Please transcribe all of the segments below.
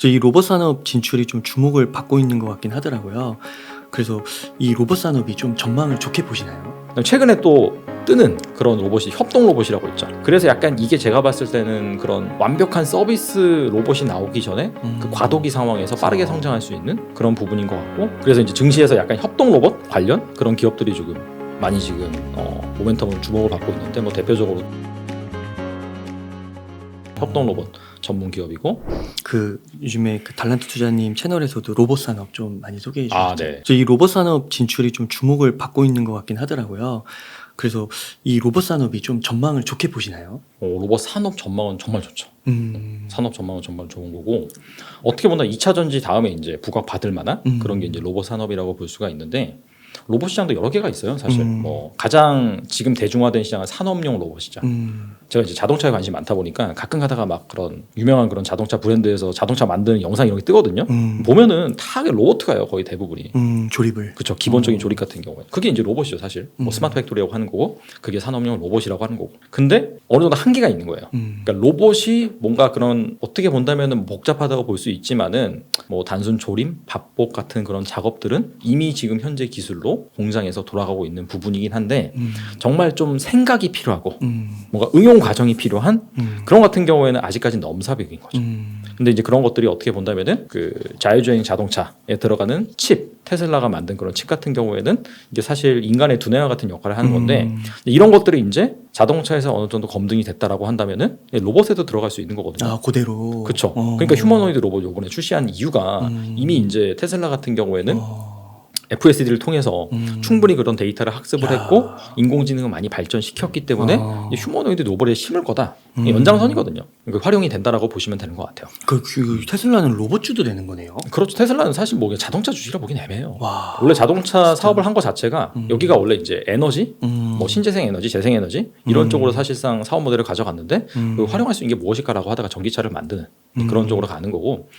이 로봇 산업 진출이 좀 주목을 받고 있는 것 같긴 하더라고요. 그래서 이 로봇 산업이 좀 전망을 좋게 보시나요? 최근에 또 뜨는 그런 로봇이 협동 로봇이라고 있죠. 그래서 약간 이게 제가 봤을 때는 그런 완벽한 서비스 로봇이 나오기 전에 그 과도기 상황에서 빠르게 성장할 수 있는 그런 부분인 것 같고, 그래서 이제 증시에서 약간 협동 로봇 관련 그런 기업들이 조금 많이 지금 모멘텀을 주목을 받고 있는데, 뭐 대표적으로 협동 로봇 전문 기업이고, 요즘에 달란트 투자님 채널에서도 로봇 산업 좀 많이 소개해 주셨죠. 네. 이 로봇 산업 진출이 좀 주목을 받고 있는 것 같긴 하더라고요. 그래서 이 로봇 산업이 좀 전망을 좋게 보시나요? 로봇 산업 전망은 정말 좋죠. 산업 전망은 정말 좋은 거고, 어떻게 보면 2차 전지 다음에 이제 부각받을 만한 그런 게 이제 로봇 산업이라고 볼 수가 있는데, 로봇 시장도 여러 개가 있어요, 사실. 뭐 가장 지금 대중화된 시장은 산업용 로봇 시장. 제가 이제 자동차에 관심이 많다 보니까 가끔 가다가 막 그런 유명한 그런 자동차 브랜드에서 자동차 만드는 영상 이런 게 뜨거든요. 보면은 다 로봇가요, 거의 대부분이. 조립을. 그렇죠. 기본적인 조립 같은 경우에 그게 이제 로봇이죠, 사실. 뭐 스마트 팩토리라고 하는 거고, 그게 산업용 로봇이라고 하는 거고. 근데 어느 정도 한계가 있는 거예요. 그러니까 로봇이 뭔가 그런, 어떻게 본다면은 복잡하다고 볼 수 있지만은 뭐 단순 조림, 밥복 같은 그런 작업들은 이미 지금 현재 기술로 공장에서 돌아가고 있는 부분이긴 한데, 정말 좀 생각이 필요하고 뭔가 응용 과정이 필요한 그런 같은 경우에는 아직까지는 넘사벽인 거죠. 근데 이제 그런 것들이 어떻게 본다면은 그 자율주행 자동차에 들어가는 칩, 테슬라가 만든 그런 칩 같은 경우에는 이게 사실 인간의 두뇌와 같은 역할을 하는 건데, 이런 것들이 이제 자동차에서 어느 정도 검증이 됐다라고 한다면은 로봇에도 들어갈 수 있는 거거든요. 아, 그대로. 그렇죠. 그러니까 휴머노이드 로봇 요번에 출시한 이유가 이미 이제 테슬라 같은 경우에는 FSD를 통해서 충분히 그런 데이터를 학습을 했고 인공지능을 많이 발전시켰기 때문에 휴머노이드 로봇에 심을 거다. 연장선이거든요. 그러니까 활용이 된다라고 보시면 되는 것 같아요. 그 테슬라는 로봇주도 되는 거네요. 그렇죠. 테슬라는 사실 뭐 자동차 주식이라 보긴 애매해요. 와, 원래 자동차 사업을 한 것 자체가 여기가 원래 이제 에너지, 뭐 신재생 에너지, 재생 에너지 이런 쪽으로 사실상 사업 모델을 가져갔는데 활용할 수 있는 게 무엇일까라고 하다가 전기차를 만드는 그런 쪽으로 가는 거고.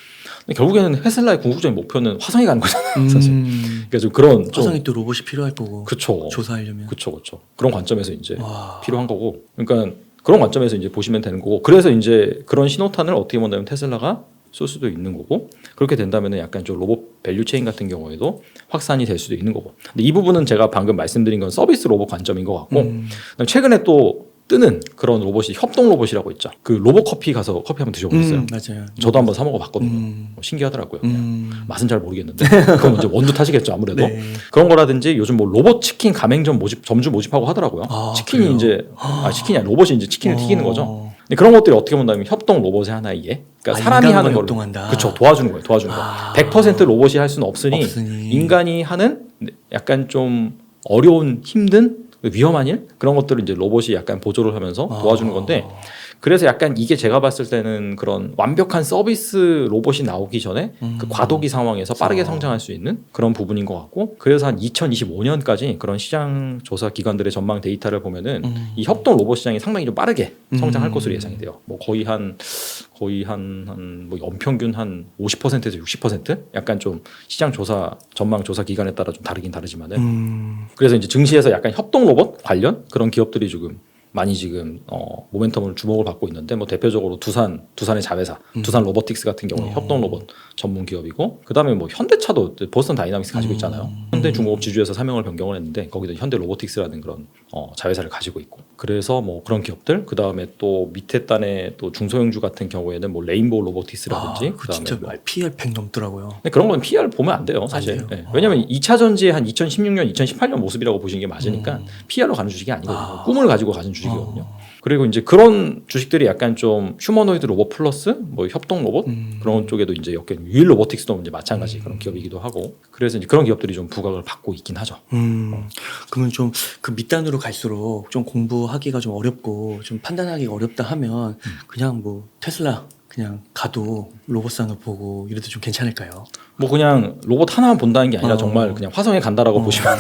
근데 결국에는 테슬라의 궁극적인 목표는 화성에 가는 거잖아요, 사실. 그러니까 좀 그런 화성에 또 로봇이 필요할 거고. 그쵸. 조사하려면. 그쵸. 그런 관점에서 이제 필요한 거고. 그러니까 그런 관점에서 이제 보시면 되는 거고. 그래서 이제 그런 신호탄을 어떻게 본다면 테슬라가 쏠 수도 있는 거고, 그렇게 된다면 약간 좀 로봇 밸류체인 같은 경우에도 확산이 될 수도 있는 거고. 근데 이 부분은 제가 방금 말씀드린 건 서비스 로봇 관점인 것 같고, 최근에 또 뜨는 그런 로봇이 협동 로봇이라고 있죠. 그 로봇 커피 가서 커피 한번 드셔보셨어요? 맞아요. 저도 한번 사 먹어봤거든요. 신기하더라고요. 맛은 잘 모르겠는데 그건 이제 원두 탓이겠죠, 아무래도. 네. 그런 거라든지 요즘 뭐 로봇 치킨 가맹점 점주 모집하고 하더라고요. 치킨이 그래요? 이제 치킨이 아니라 로봇이 이제 치킨을 튀기는 거죠. 근데 그런 것들이 어떻게 본다면 협동 로봇의 하나이에, 그러니까 사람이 하는 걸 그렇죠, 도와주는 거예요. 100% 로봇이 할 수는 없으니 인간이 하는 약간 좀 어려운, 힘든, 위험한 일, 그런 것들을 이제 로봇이 약간 보조를 하면서 도와주는 건데, 그래서 약간 이게 제가 봤을 때는 그런 완벽한 서비스 로봇이 나오기 전에 그 과도기 상황에서 빠르게 성장할 수 있는 그런 부분인 것 같고, 그래서 한 2025년까지 그런 시장 조사 기관들의 전망 데이터를 보면은 이 협동 로봇 시장이 상당히 좀 빠르게 성장할 것으로 예상이 돼요. 뭐 거의 한 뭐 연평균 한 50%에서 60%? 약간 좀 시장 조사 전망 조사 기관에 따라 좀 다르긴 다르지만은. 그래서 이제 증시에서 약간 협동 로봇 관련 그런 기업들이 조금 많이 지금 모멘텀을 주목을 받고 있는데, 뭐 대표적으로 두산의 자회사 두산 로보틱스 같은 경우는 협동 로봇 전문 기업이고, 그다음에 뭐 현대차도 보스턴 다이나믹스 가지고 있잖아요. 현대중공업 지주에서 사명을 변경을 했는데 거기도 현대 로보틱스라는 그런 자회사를 가지고 있고, 그래서 뭐 그런 기업들, 그다음에 또 밑에 단의 또 중소형주 같은 경우에는 뭐 레인보우 로보틱스라든지, 그다음에 진짜 뭐 PR 100 넘더라고요. 근데 그런 건 PR 보면 안 돼요, 사실. 안 돼요? 네. 왜냐면 2차 전지의 한 2016년, 2018년 모습이라고 보시는 게 맞으니까 PR로 가는 주식이 아니거든요. 꿈을 가지고 가진 주식이거든요. 그리고 이제 그런 주식들이 약간 좀 휴머노이드 로봇 플러스 뭐 협동 로봇 그런 쪽에도 이제 엮여, 유일 로보틱스도 이제 마찬가지 그런 기업이기도 하고, 그래서 이제 그런 기업들이 좀 부각을 받고 있긴 하죠. 그러면 좀 그 밑단으로 갈수록 좀 공부하기가 좀 어렵고 좀 판단하기가 어렵다 하면 그냥 뭐 테슬라 그냥 가도 로봇 산업 보고 이래도 좀 괜찮을까요? 뭐 그냥 로봇 하나만 본다는 게 아니라 정말 그냥 화성에 간다라고 보시면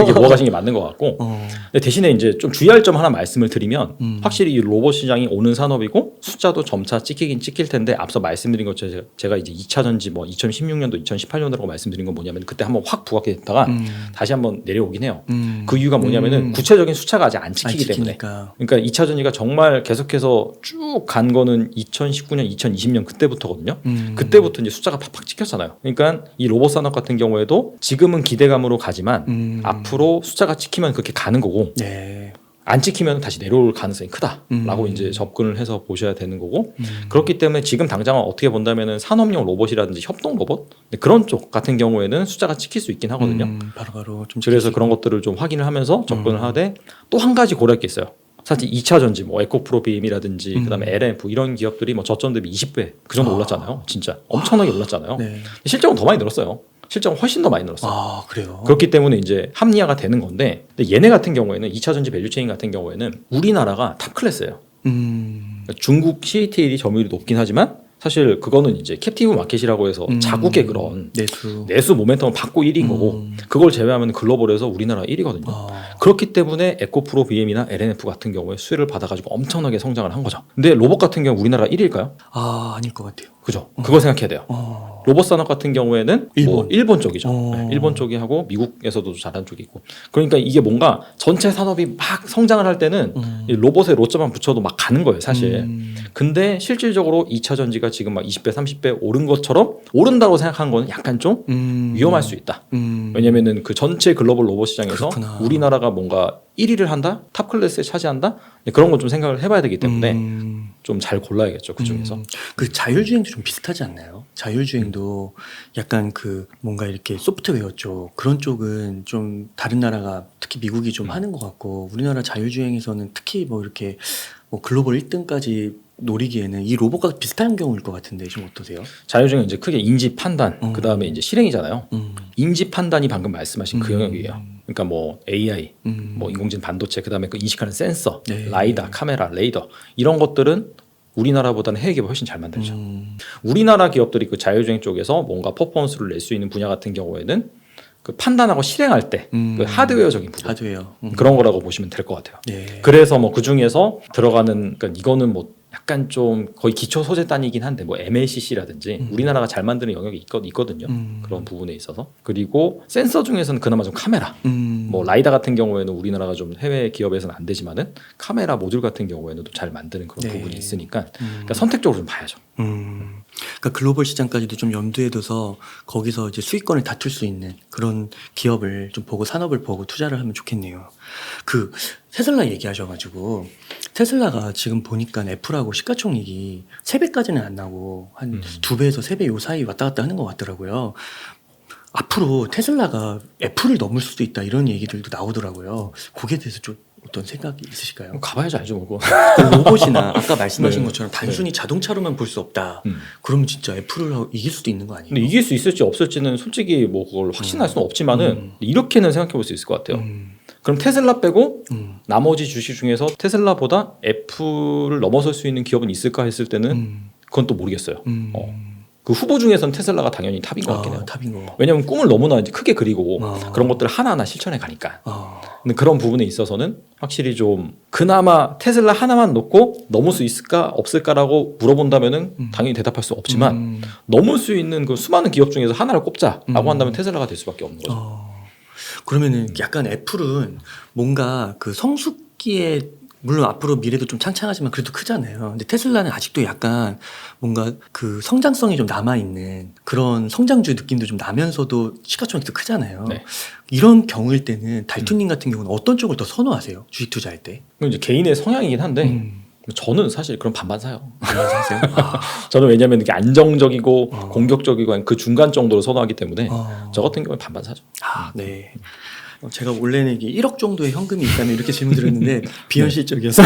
이게 뭐가 게 맞는 것 같고, 근데 대신에 이제 좀 주의할 점 하나 말씀을 드리면, 확실히 이 로봇 시장이 오는 산업이고 숫자도 점차 찍히긴 찍힐 텐데, 앞서 말씀드린 것처럼 제가 이제 2차 전지 뭐 2016년도 2018년도라고 말씀드린 건 뭐냐면, 그때 한번 확 부각해 됐다가 다시 한번 내려오긴 해요. 그 이유가 뭐냐면은 구체적인 숫자가 아직 안 찍히기 때문에. 그러니까 2차 전지가 정말 계속해서 쭉 간 거는 2019년 2020년 그때부터거든요. 그때부터 이제 숫자가 팍팍 찍혔잖아요. 그러니까 이 로봇 산업 같은 경우에도 지금은 기대감으로 가지만 앞으로 숫자가 찍히면 그렇게 가는 거고 네. 안 찍히면 다시 내려올 가능성이 크다라고 이제 접근을 해서 보셔야 되는 거고 그렇기 때문에 지금 당장은 어떻게 본다면은 산업용 로봇이라든지 협동 로봇 그런 쪽 같은 경우에는 숫자가 찍힐 수 있긴 하거든요. 바로바로 좀 그래서 그런 것들을 좀 확인을 하면서 접근을 하되 또 한 가지 고려할 게 있어요. 사실 2차 전지 뭐 에코프로빔이라든지 그다음에 LNF 이런 기업들이 뭐 저점 대비 20배 그 정도 올랐잖아요. 진짜 엄청나게 올랐잖아요. 네. 실적은 더 많이 늘었어요. 실적은 훨씬 더 많이 늘었어요. 아, 그래요? 그렇기 때문에 이제 합리화가 되는 건데 근데 얘네 같은 경우에는 2차 전지 밸류체인 같은 경우에는 우리나라가 탑 클래스예요. 그러니까 중국 CATL이 점유율이 높긴 하지만 사실 그거는 이제 캡티브 마켓이라고 해서 자국의 그런 내수 모멘텀을 받고 1위인 거고 그걸 제외하면 글로벌에서 우리나라 1위거든요. 그렇기 때문에 에코프로 BM이나 LNF 같은 경우에 수혜를 받아가지고 엄청나게 성장을 한 거죠. 근데 로봇 같은 경우 우리나라 1위일까요? 아, 아닐 것 같아요. 그죠? 그거 생각해야 돼요. 로봇 산업 같은 경우에는 일본 쪽이죠. 네, 일본 쪽이 하고 미국에서도 잘하는 쪽이 있고. 그러니까 이게 뭔가 전체 산업이 막 성장을 할 때는 이 로봇에 로점만 붙여도 막 가는 거예요, 사실. 근데 실질적으로 2차 전지가 지금 막 20배, 30배 오른 것처럼 오른다고 생각하는 거는 약간 좀 위험할 수 있다. 왜냐면은 그 전체 글로벌 로봇 시장에서 그렇구나. 우리나라가 뭔가 1위를 한다? 탑 클래스에 차지한다? 그런 건 좀 생각을 해봐야 되기 때문에 좀 잘 골라야겠죠, 그 중에서. 그 자율주행도 좀 비슷하지 않나요? 자율주행도 약간 그 뭔가 이렇게 소프트웨어 쪽 그런 쪽은 좀 다른 나라가 특히 미국이 좀 하는 것 같고 우리나라 자율주행에서는 특히 뭐 이렇게 뭐 글로벌 1등까지 노리기에는 이 로봇과 비슷한 경우일 것 같은데 좀 어떠세요? 자율주행은 이제 크게 인지 판단, 그 다음에 이제 실행이잖아요. 인지 판단이 방금 말씀하신 그 영역이에요. 그러니까 뭐 AI, 뭐 인공지능 반도체, 그 다음에 그 인식하는 센서, 네. 라이다, 카메라, 레이더 이런 것들은 우리나라보다는 해외 기업이 훨씬 잘 만들죠. 우리나라 기업들이 그 자율주행 쪽에서 뭔가 퍼포먼스를 낼 수 있는 분야 같은 경우에는 그 판단하고 실행할 때 그 하드웨어적인 부분 하드웨어 그런 거라고 보시면 될 것 같아요. 네. 그래서 뭐 그 중에서 들어가는 그러니까 이거는 뭐 약간 좀 거의 기초 소재 단위이긴 한데 뭐 MLCC라든지 우리나라가 잘 만드는 영역이 있거든요. 그런 부분에 있어서 그리고 센서 중에서는 그나마 좀 카메라 뭐 라이다 같은 경우에는 우리나라가 좀 해외 기업에서는 안 되지만은 카메라 모듈 같은 경우에는 또 잘 만드는 그런 네. 부분이 있으니까 그러니까 선택적으로 좀 봐야죠. 그러니까 글로벌 시장까지도 좀 염두에 둬서 거기서 이제 수익권을 다툴 수 있는 그런 기업을 좀 보고 산업을 보고 투자를 하면 좋겠네요. 그 테슬라 얘기하셔가지고 테슬라가 지금 보니까 애플하고 시가총액이 3배까지는 안 나고 한 2배에서 3배 요 사이 왔다 갔다 하는 것 같더라고요. 앞으로 테슬라가 애플을 넘을 수도 있다 이런 얘기들도 나오더라고요. 거기에 대해서 좀 어떤 생각이 있으실까요? 가봐야죠 알죠 뭐. 로봇이나 아까 말씀하신 네. 것처럼 단순히 자동차로만 볼 수 없다. 그러면 진짜 애플을 이길 수도 있는 거 아니에요? 근데 이길 수 있을지 없을지는 솔직히 뭐 그걸 확신할 수는 없지만은 이렇게는 생각해 볼 수 있을 것 같아요. 그럼 테슬라 빼고 나머지 주식 중에서 테슬라보다 애플을 넘어설 수 있는 기업은 있을까 했을 때는 그건 또 모르겠어요. 그 후보 중에서는 테슬라가 당연히 탑인 것 같긴 해요. 탑인 거. 왜냐면 꿈을 너무나 이제 크게 그리고 그런 것들을 하나하나 실천해 가니까. 근데 그런 부분에 있어서는 확실히 좀 그나마 테슬라 하나만 놓고 넘을 수 있을까 없을까라고 물어본다면은 당연히 대답할 수 없지만 넘을 수 있는 그 수많은 기업 중에서 하나를 꼽자라고 한다면 테슬라가 될 수밖에 없는 거죠. 그러면은 약간 애플은 뭔가 그 성숙기에 물론 앞으로 미래도 좀 창창하지만 그래도 크잖아요. 근데 테슬라는 아직도 약간 뭔가 그 성장성이 좀 남아있는 그런 성장주 느낌도 좀 나면서도 시가총액도 크잖아요. 네. 이런 경우일 때는 달투님 같은 경우는 어떤 쪽을 더 선호하세요? 주식 투자할 때? 그건 이제 개인의 성향이긴 한데 저는 사실 그런 반반 사요. 반반 사세요? 저는 왜냐하면 이게 안정적이고 공격적이고 그 중간 정도로 선호하기 때문에 저 같은 경우에 반반 사죠. 아, 네. 제가 원래는 이게 1억 정도의 현금이 있다면 이렇게 질문 드렸는데 비현실적이어서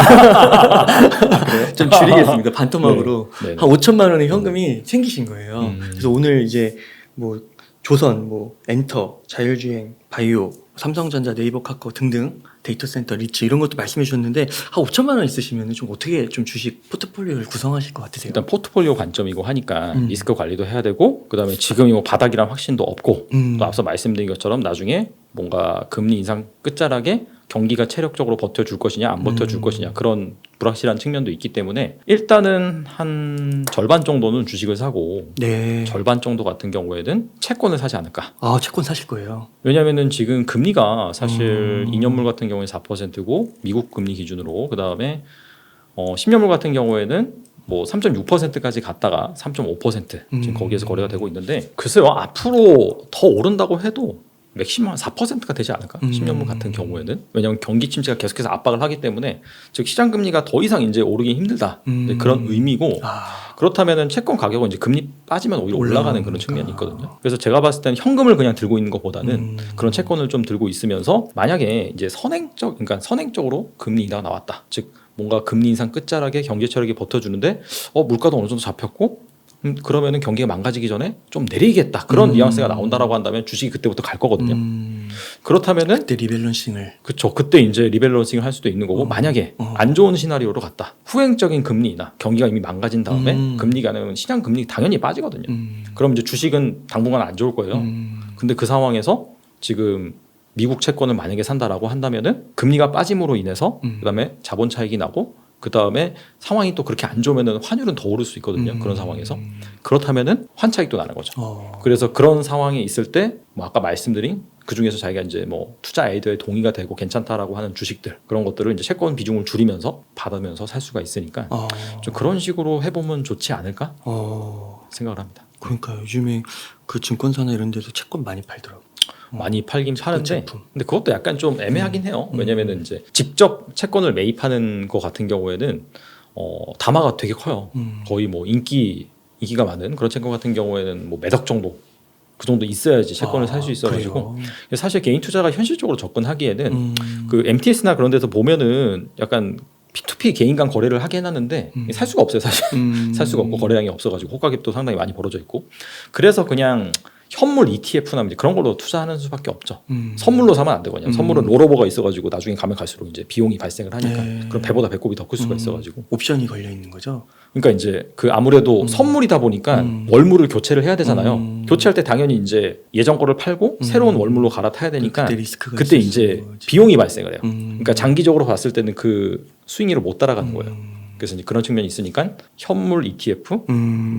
좀 줄이겠습니다. 반토막으로 네. 네. 한 5천만 원의 현금이 생기신 거예요. 그래서 오늘 이제 뭐 조선, 뭐 엔터, 자율주행, 바이오, 삼성전자, 네이버, 카카오 등등 데이터 센터, 리츠 이런 것도 말씀해 주셨는데 한 5천만 원 있으시면 좀 어떻게 좀 주식 포트폴리오를 구성하실 것 같으세요? 일단 포트폴리오 관점이고 하니까 리스크 관리도 해야 되고 그다음에 지금이 뭐 바닥이란 확신도 없고 또 앞서 말씀드린 것처럼 나중에 뭔가 금리 인상 끝자락에 경기가 체력적으로 버텨줄 것이냐 안 버텨줄 것이냐 그런 불확실한 측면도 있기 때문에 일단은 한 절반 정도는 주식을 사고 네. 절반 정도 같은 경우에는 채권을 사지 않을까. 아, 채권 사실 거예요? 왜냐면은 지금 금리가 사실 2년물 같은 경우에 4%고 미국 금리 기준으로 그다음에 10년물 같은 경우에는 뭐 3.6%까지 갔다가 3.5% 지금 거기에서 거래가 되고 있는데 글쎄요 앞으로 더 오른다고 해도 맥시멈 4%가 되지 않을까? 10년물 같은 경우에는 왜냐하면 경기 침체가 계속해서 압박을 하기 때문에 즉 시장 금리가 더 이상 이제 오르기 힘들다 그런 의미고 그렇다면은 채권 가격은 이제 금리 빠지면 오히려 올라가는 그런 측면이 있거든요. 그래서 제가 봤을 때는 현금을 그냥 들고 있는 것보다는 그런 채권을 좀 들고 있으면서 만약에 이제 그러니까 선행적으로 금리 인하가 나왔다. 즉 뭔가 금리 인상 끝자락에 경제 체력이 버텨주는데 물가도 어느 정도 잡혔고 그러면은 경기가 망가지기 전에 좀 내리겠다 그런 뉘앙스가 나온다라고 한다면 주식이 그때부터 갈 거거든요. 그렇다면은 그때 리밸런싱을 그렇죠. 그때 이제 리밸런싱을 할 수도 있는 거고 만약에 안 좋은 시나리오로 갔다. 후행적인 금리나 경기가 이미 망가진 다음에 금리가 아니면 시장 금리 당연히 빠지거든요. 그럼 이제 주식은 당분간 안 좋을 거예요. 근데 그 상황에서 지금 미국 채권을 만약에 산다라고 한다면은 금리가 빠짐으로 인해서 그다음에 자본 차익이 나고 그다음에 상황이 또 그렇게 안 좋으면은 환율은 더 오를 수 있거든요. 그런 상황에서 그렇다면은 환차익도 나는 거죠. 그래서 그런 상황에 있을 때 뭐 아까 말씀드린 그 중에서 자기가 이제 뭐 투자 아이디어에 동의가 되고 괜찮다라고 하는 주식들 그런 것들을 이제 채권 비중을 줄이면서 받으면서 살 수가 있으니까 좀 그런 식으로 해보면 좋지 않을까 생각을 합니다. 그러니까 요즘에 그 증권사나 이런 데서 채권 많이 팔더라고. 많이 팔긴 파는데 근데 그것도 약간 좀 애매하긴 해요. 왜냐면은 이제 직접 채권을 매입하는 거 같은 경우에는 담화가 되게 커요. 거의 뭐 인기가 많은 그런 채권 같은 경우에는 뭐 매덕 정도 그 정도 있어야지 채권을 살 수 있어가지고 사실 개인 투자가 현실적으로 접근하기에는 그 MTS나 그런 데서 보면은 약간 P2P 개인 간 거래를 하게 해놨는데 살 수가 없어요 사실. 살 수가 없고 거래량이 없어가지고 호가격도 상당히 많이 벌어져 있고 그래서 그냥 현물 ETF나 그런 걸로 투자하는 수밖에 없죠. 선물로 사면 안 되거든요. 선물은 롤오버가 있어가지고 나중에 가면 갈수록 이제 비용이 발생을 하니까 그럼 배보다 배꼽이 더 클 수가 있어가지고 옵션이 걸려 있는 거죠. 그러니까 이제 그 아무래도 선물이다 보니까 월물을 교체를 해야 되잖아요. 교체할 때 당연히 이제 예전 거를 팔고 새로운 월물로 갈아타야 되니까 그때 이제 비용이 발생을 해요. 그러니까 장기적으로 봤을 때는 그 수익률을 못 따라가는 거예요. 그래서 이제 그런 측면이 있으니까 현물 ETF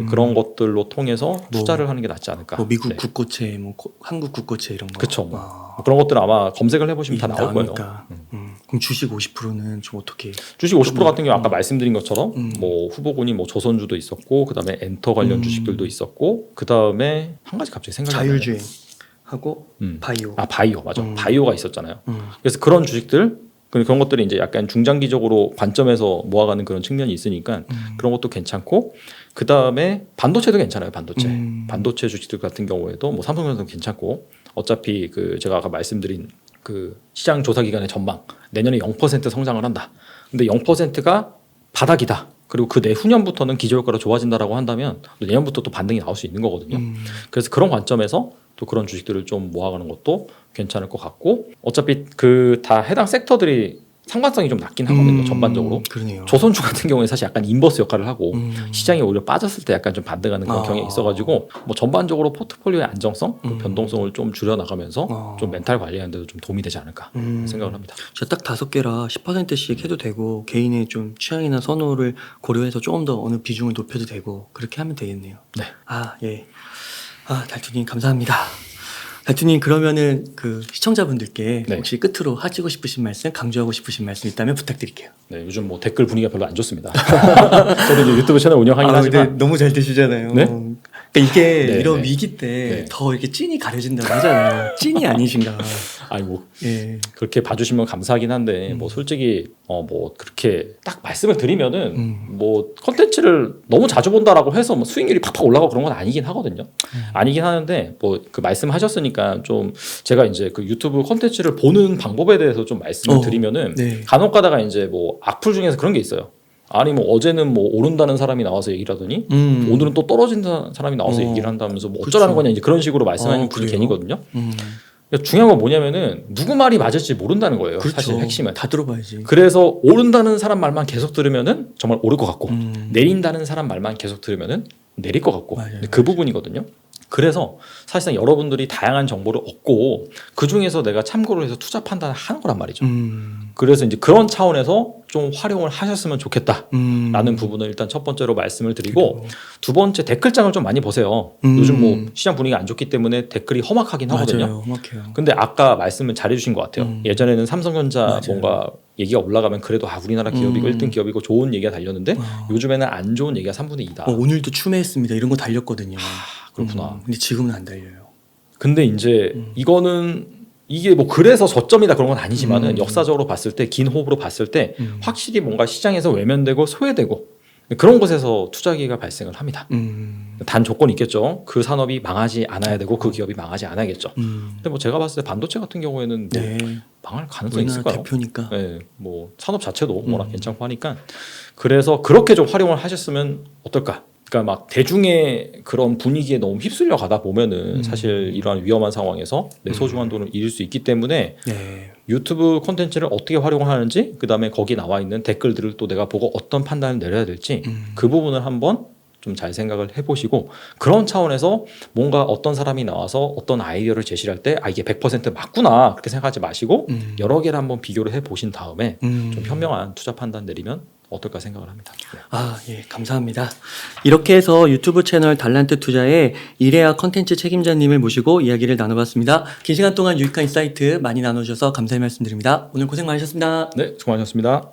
그런 것들로 통해서 투자를 하는 게 낫지 않을까. 뭐 미국 국고채, 뭐 한국 국고채 이런 거. 그렇죠. 그런 것들 아마 검색을 해보시면 다 나올 거예요. 그럼 주식 50%는 좀 어떻게? 주식 50% 같은 경우 아까 말씀드린 것처럼 뭐 후보군이 뭐 조선주도 있었고 그다음에 엔터 관련 주식들도 있었고 그다음에 한 가지 갑자기 생각이 나요. 자율주행 하고 바이오. 바이오 맞아. 바이오가 있었잖아요. 그래서 그런 주식들 그런 것들이 이제 약간 중장기적으로 관점에서 모아가는 그런 측면이 있으니까 그런 것도 괜찮고 그 다음에 반도체도 괜찮아요. 반도체 주식들 같은 경우에도 뭐 삼성전자도 괜찮고 어차피 그 제가 아까 말씀드린 그 시장 조사 기간의 전망 내년에 0% 성장을 한다. 근데 0%가 바닥이다. 그리고 그 내후년부터는 기저효과로 좋아진다라고 한다면 또 내년부터 또 반등이 나올 수 있는 거거든요. 그래서 그런 관점에서 또 그런 주식들을 좀 모아가는 것도 괜찮을 것 같고 어차피 그 다 해당 섹터들이 상관성이 좀 낮긴 하거든요. 전반적으로. 그러네요. 조선주 같은 경우에 사실 약간 인버스 역할을 하고 시장이 오히려 빠졌을 때 약간 좀 반등하는 그런 경향이 있어가지고 뭐 전반적으로 포트폴리오의 안정성, 그 변동성을 좀 줄여나가면서 좀 멘탈 관리하는 데도 좀 도움이 되지 않을까 생각을 합니다. 진짜 딱 5개라 10%씩 해도 되고 개인의 좀 취향이나 선호를 고려해서 조금 더 어느 비중을 높여도 되고 그렇게 하면 되겠네요. 네. 예. 달투님 감사합니다. 달투님 그러면은 그 시청자분들께 혹시 끝으로 하시고 싶으신 말씀, 강조하고 싶으신 말씀 있다면 부탁드릴게요. 네, 요즘 뭐 댓글 분위기가 별로 안 좋습니다. 저도 이제 유튜브 채널 운영하긴 하지만 너무 잘 되시잖아요. 네? 그러니까 이게 이런 위기 때 더 이렇게 찐이 가려진다고 하잖아요. 찐이 아니신가. 아니 뭐 그렇게 봐주시면 감사하긴 한데 뭐 솔직히 뭐 그렇게 딱 말씀을 드리면은 뭐 컨텐츠를 너무 자주 본다라고 해서 뭐 수익률이 팍팍 올라가고 그런 건 아니긴 하거든요. 아니긴 하는데 뭐 그 말씀하셨으니까 좀 제가 이제 그 유튜브 컨텐츠를 보는 방법에 대해서 좀 말씀을 드리면은 간혹가다가 이제 뭐 악플 중에서 그런 게 있어요. 아니 뭐 어제는 뭐 오른다는 사람이 나와서 얘기를 하더니 오늘은 또 떨어진다는 사람이 나와서 얘기를 한다면서 뭐 어쩌라는 거냐 이제 그런 식으로 말씀하는 분이 괜히거든요. 그러니까 중요한 건 뭐냐면은 누구 말이 맞을지 모른다는 거예요. 사실 핵심은 다 들어봐야지. 그래서 오른다는 사람 말만 계속 들으면은 정말 오를 것 같고 내린다는 사람 말만 계속 들으면은 내릴 것 같고 그 부분이거든요. 그래서 사실상 여러분들이 다양한 정보를 얻고 그 중에서 내가 참고를 해서 투자 판단을 하는 거란 말이죠. 그래서 이제 그런 차원에서 좀 활용을 하셨으면 좋겠다라는 부분을 일단 첫 번째로 말씀을 드리고 두 번째 댓글장을 좀 많이 보세요. 요즘 뭐 시장 분위기 안 좋기 때문에 댓글이 험악하긴 하거든요. 맞아요, 험악해요. 근데 아까 말씀을 잘해주신 것 같아요. 예전에는 삼성전자 맞아요. 뭔가 얘기가 올라가면 그래도 우리나라 기업이고 1등 기업이고 좋은 얘기가 달렸는데 요즘에는 안 좋은 얘기가 3분의 2다. 오늘도 추매했습니다. 이런 거 달렸거든요. 그렇구나. 근데 지금은 안 달려요. 근데 이제 이거는 이게 뭐 그래서 저점이다 그런 건 아니지만은 역사적으로 봤을 때 긴 호흡으로 봤을 때 확실히 뭔가 시장에서 외면되고 소외되고 그런 곳에서 투자 기회가 발생을 합니다. 단 조건이 있겠죠. 그 산업이 망하지 않아야 되고 그 기업이 망하지 않아야겠죠. 근데 뭐 제가 봤을 때 반도체 같은 경우에는 뭐 네. 망할 가능성이 우리나라 있을까요? 대표니까. 네, 뭐 산업 자체도 워낙 괜찮고 하니까 그래서 그렇게 좀 활용을 하셨으면 어떨까? 그러니까 막 대중의 그런 분위기에 너무 휩쓸려 가다 보면은 사실 이러한 위험한 상황에서 내 소중한 돈을 잃을 수 있기 때문에 네. 유튜브 콘텐츠를 어떻게 활용하는지 그다음에 거기 나와 있는 댓글들을 또 내가 보고 어떤 판단을 내려야 될지 그 부분을 한번 좀 잘 생각을 해보시고 그런 차원에서 뭔가 어떤 사람이 나와서 어떤 아이디어를 제시할 때 이게 100% 맞구나 그렇게 생각하지 마시고 여러 개를 한번 비교를 해보신 다음에 좀 현명한 투자 판단 내리면 어떨까 생각을 합니다. 네. 예, 감사합니다. 이렇게 해서 유튜브 채널 달란트 투자의 이레아 컨텐츠 책임자님을 모시고 이야기를 나눠봤습니다. 긴 시간 동안 유익한 인사이트 많이 나눠주셔서 감사의 말씀드립니다. 오늘 고생 많으셨습니다. 네, 수고하셨습니다.